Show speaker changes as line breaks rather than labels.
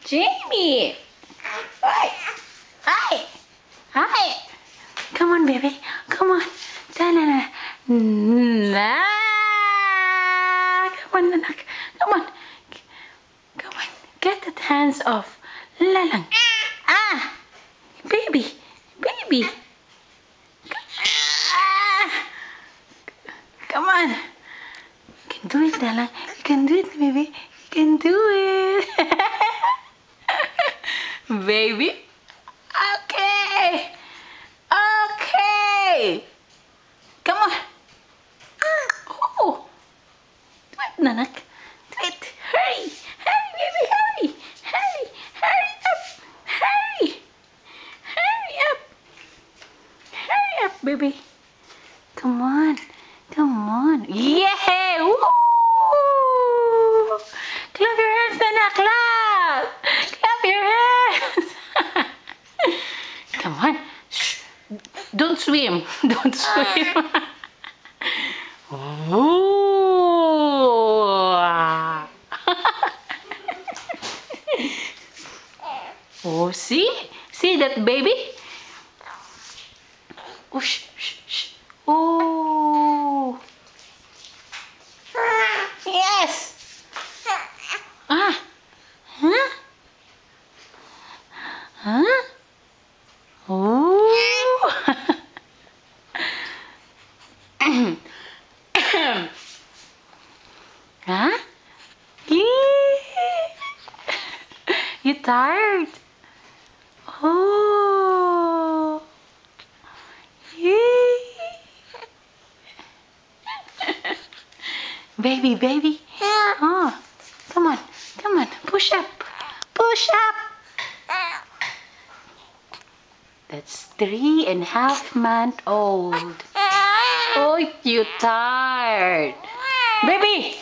Jamie! Hi! Hi! Hi! Come on, baby. Come on. Ta-na-na. Na. Come on, anak. Come on. Come on. Get that hands off. Lalang. Ah! Baby. Baby. Ah! Come on. You can do it, Lalang. You can do it, baby. You can do it. Baby. Okay. Okay. Come on. Oh. Do it, Nanak. Do it. Hurry. Hurry, baby. Hurry. Hurry. Hurry up. Hurry. Hurry up. Hurry up, baby. Come on. Come on. Yeah. Woo. Clap your hands, Nanak. Clap. Clap your hands. Come on. Shh. Don't swim. Don't swim. Oh, see? See that baby? Oh, shh, shh, shh. Oh. Yes. Ah. Huh? Huh? Oh. Huh? You tired? Oh. Baby, baby. Oh. Come on. Come on. Push up. Push up. That's 3.5 months old. Oh, you tired. Baby.